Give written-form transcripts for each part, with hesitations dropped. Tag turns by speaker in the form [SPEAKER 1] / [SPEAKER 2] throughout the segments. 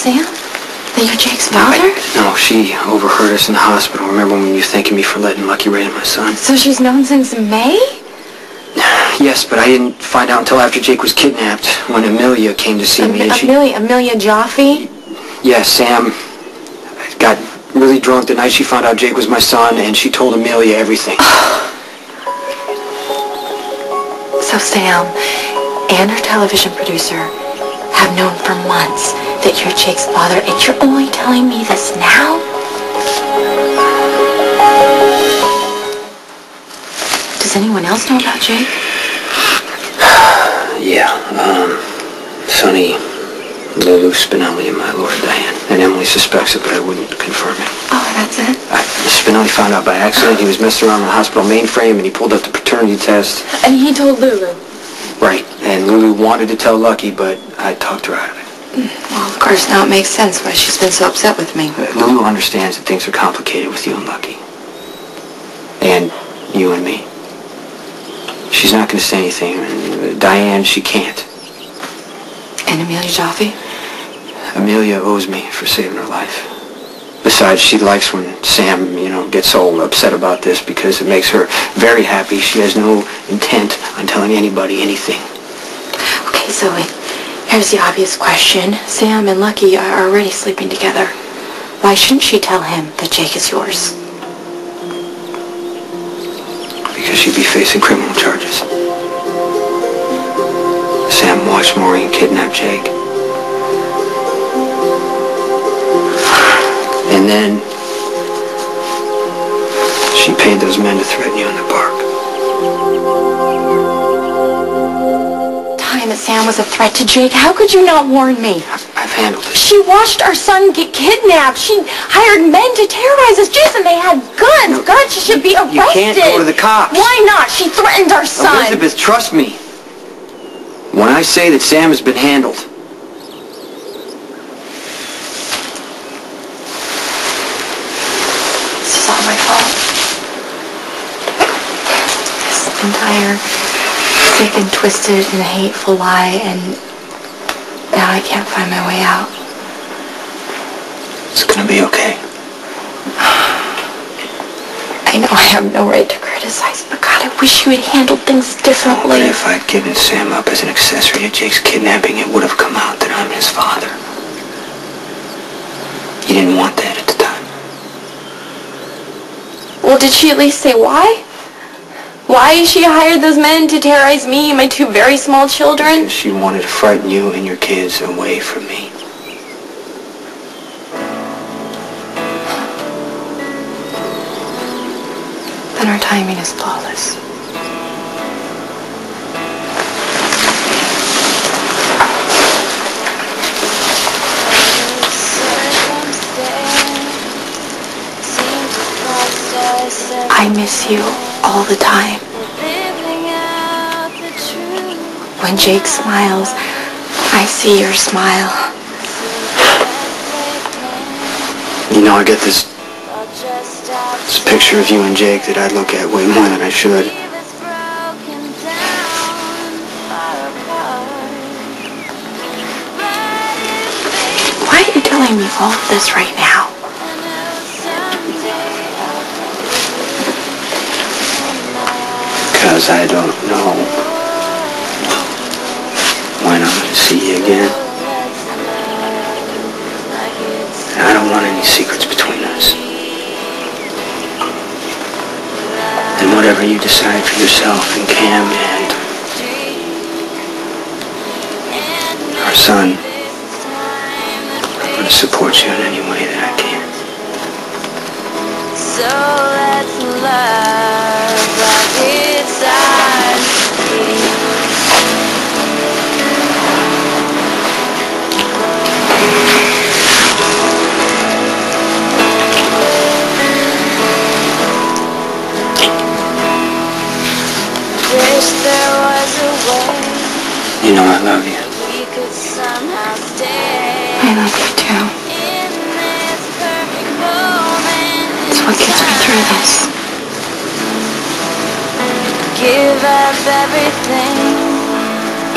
[SPEAKER 1] Sam? That you're Jake's father?
[SPEAKER 2] No, she overheard us in the hospital. Remember when you were thanking me for letting Lucky raise my son?
[SPEAKER 1] So she's known since May?
[SPEAKER 2] Yes, but I didn't find out until after Jake was kidnapped, when Amelia came to see me. And
[SPEAKER 1] Amelia Jaffe?
[SPEAKER 2] Yes, Sam got really drunk the night she found out Jake was my son, and she told Amelia everything.
[SPEAKER 1] So Sam and her television producer have known for months that you're Jake's father, and you're only telling me this now? Does anyone else know about Jake?
[SPEAKER 2] Yeah, Sonny, Lulu, Spinelli, and my lawyer Diane. And Emily suspects it, but I wouldn't confirm it.
[SPEAKER 1] Oh, that's it?
[SPEAKER 2] Spinelli found out by accident. He was messing around on the hospital mainframe, and he pulled up the paternity test.
[SPEAKER 1] And he told Lulu?
[SPEAKER 2] Right, and Lulu wanted to tell Lucky, but I talked her out of it.
[SPEAKER 1] Well, of course, now it makes sense why she's been so upset with me.
[SPEAKER 2] Lulu understands that things are complicated with you and Lucky. And you and me. She's not going to say anything. And Diane, she can't.
[SPEAKER 1] And Amelia Jaffe?
[SPEAKER 2] Amelia owes me for saving her life. Besides, she likes when Sam, gets so upset about this because it makes her very happy. She has no intent on telling anybody anything.
[SPEAKER 1] Okay, so here's the obvious question. Sam and Lucky are already sleeping together. Why shouldn't she tell him that Jake is yours?
[SPEAKER 2] Because she'd be facing criminal charges. Sam watched Maureen kidnap Jake. And then she paid those men to threaten you in the park.
[SPEAKER 1] Time that Sam was a threat to Jake. How could you not warn me?
[SPEAKER 2] I've handled it.
[SPEAKER 1] She watched our son get kidnapped. She hired men to terrorize us. Jason, they had guns.
[SPEAKER 2] No,
[SPEAKER 1] God, she should be arrested.
[SPEAKER 2] You can't go to the cops.
[SPEAKER 1] Why not? She threatened our son.
[SPEAKER 2] Elizabeth, trust me. When I say that Sam has been handled,
[SPEAKER 1] this is all my fault. This entire sick and twisted and hateful lie, and now I can't find my way out.
[SPEAKER 2] it's gonna be okay.
[SPEAKER 1] I know I have no right to criticize, but God, I wish you had handled things differently.
[SPEAKER 2] But if I'd given Sam up as an accessory to Jake's kidnapping, it would have come out that I'm his father. You didn't want that at the time.
[SPEAKER 1] Well, did she at least say why? Why she hired those men to terrorize me and my two very small children?
[SPEAKER 2] Because she wanted to frighten you and your kids away from me.
[SPEAKER 1] Then our timing is flawless. I miss you all the time. When Jake smiles, I see your smile.
[SPEAKER 2] I get this picture of you and Jake that I look at way more than I should.
[SPEAKER 1] Why are you telling me all of this right now?
[SPEAKER 2] Because I don't know when I'm going to see you again. And I don't want any secrets between us. And whatever you decide for yourself and Cam and our son, I'm going to support you in any way that I can.
[SPEAKER 3] So let's love like it's ours. Wish there was a way.
[SPEAKER 2] You know I love you.
[SPEAKER 3] We could somehow stay.
[SPEAKER 1] I love you too.
[SPEAKER 3] In this perfect moment.
[SPEAKER 1] It's what gets me through this.
[SPEAKER 3] Give up everything.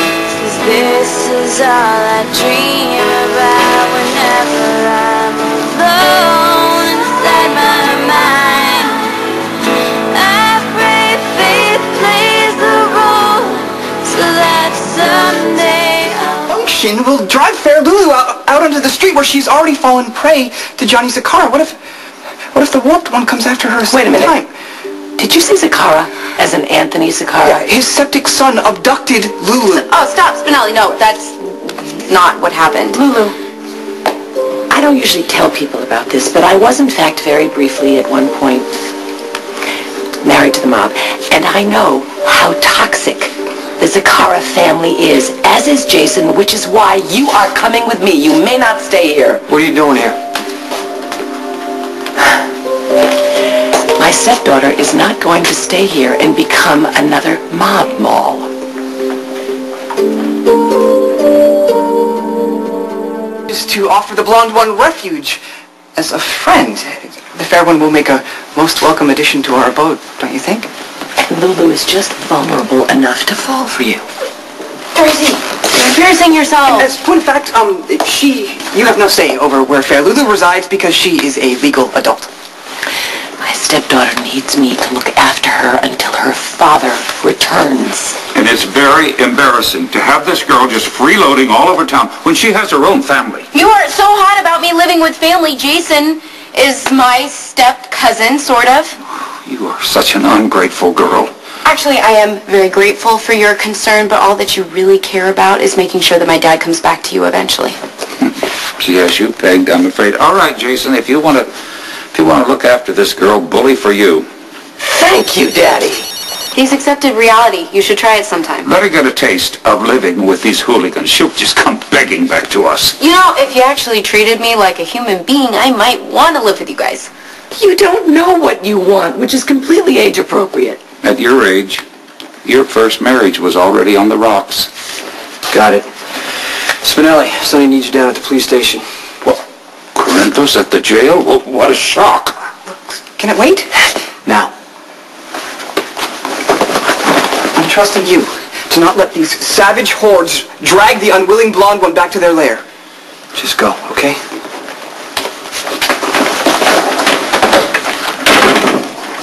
[SPEAKER 3] 'Cause this is all I dream about whenever I'm alone inside my mind. I pray faith plays the role so that someday
[SPEAKER 4] Function will drive Fair Lulu out onto the street where she's already fallen prey to Johnny Zakara. What if the warped one comes after her?
[SPEAKER 5] Wait a minute.
[SPEAKER 4] Time?
[SPEAKER 5] Did you say Zakara as in Anthony Zakara?
[SPEAKER 4] Yeah, his septic son abducted Lulu.
[SPEAKER 1] Oh, stop, Spinelli. No, that's not what happened.
[SPEAKER 5] Lulu, I don't usually tell people about this, but I was in fact very briefly at one point married to the mob, and I know how toxic the Zakara family is, as is Jason, which is why you are coming with me. You may not stay here.
[SPEAKER 2] What are you doing here?
[SPEAKER 5] My stepdaughter is not going to stay here and become another mob mall.
[SPEAKER 4] Is to offer the blonde one refuge as a friend. The fair one will make a most welcome addition to our abode, don't you think?
[SPEAKER 5] And Lulu is just vulnerable enough to fall for you.
[SPEAKER 1] Tracy, you're embarrassing yourself.
[SPEAKER 4] As a point of fact, you have no say over where Fair Lulu resides because she is a legal adult.
[SPEAKER 5] My stepdaughter needs me to look after her until her father returns.
[SPEAKER 6] And it's very embarrassing to have this girl just freeloading all over town when she has her own family.
[SPEAKER 1] You are so hot about me living with family. Jason is my step-cousin, sort of.
[SPEAKER 6] You are such an ungrateful girl.
[SPEAKER 1] Actually, I am very grateful for your concern, but all that you really care about is making sure that my dad comes back to you eventually.
[SPEAKER 6] Yes, you pegged, I'm afraid. All right, Jason, if you want to look after this girl, bully for you.
[SPEAKER 5] Thank you, Daddy.
[SPEAKER 1] He's accepted reality. You should try it sometime.
[SPEAKER 6] Let her get a taste of living with these hooligans. She'll just come begging back to us.
[SPEAKER 1] You know, if you actually treated me like a human being, I might want to live with you guys.
[SPEAKER 5] You don't know what you want, which is completely age-appropriate.
[SPEAKER 6] At your age, your first marriage was already on the rocks.
[SPEAKER 2] Got it. Spinelli, Sonny needs you down at the police station.
[SPEAKER 6] What? Corinthos at the jail? Well, what a shock.
[SPEAKER 4] Can it wait?
[SPEAKER 2] Now.
[SPEAKER 4] I'm trusting you to not let these savage hordes drag the unwilling blonde one back to their lair.
[SPEAKER 2] Just go, okay?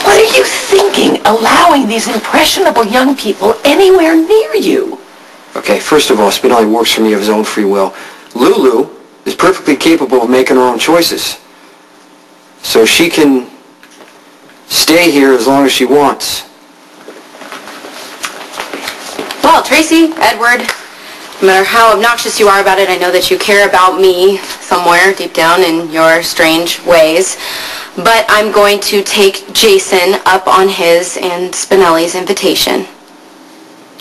[SPEAKER 5] What are you thinking, allowing these impressionable young people anywhere near you?
[SPEAKER 2] Okay, first of all, Spinelli works for me of his own free will. Lulu is perfectly capable of making her own choices. So she can stay here as long as she wants.
[SPEAKER 1] Well, Tracy, Edward, no matter how obnoxious you are about it, I know that you care about me somewhere deep down in your strange ways. But I'm going to take Jason up on his and Spinelli's invitation.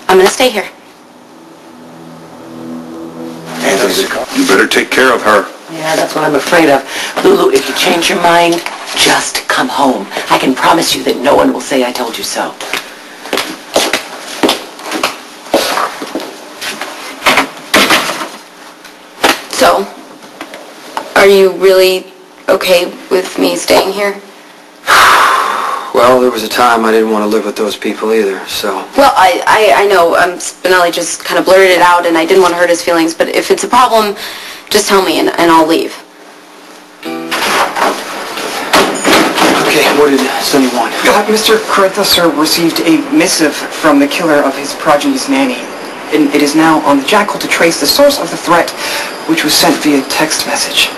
[SPEAKER 1] I'm going to stay here.
[SPEAKER 6] You better take care of her.
[SPEAKER 5] Yeah, that's what I'm afraid of. Lulu, if you change your mind, just come home. I can promise you that no one will say I told you so.
[SPEAKER 1] So, are you really okay with me staying here?
[SPEAKER 2] Well, there was a time I didn't want to live with those people either, so...
[SPEAKER 1] Well, I know Spinelli just kind of blurted it out and I didn't want to hurt his feelings, but if it's a problem, just tell me and I'll leave.
[SPEAKER 2] Okay, what did Sonny want?
[SPEAKER 4] Mr. Corinthos, sir, received a missive from the killer of his progeny's nanny. And it is now on the Jackal to trace the source of the threat, which was sent via text message.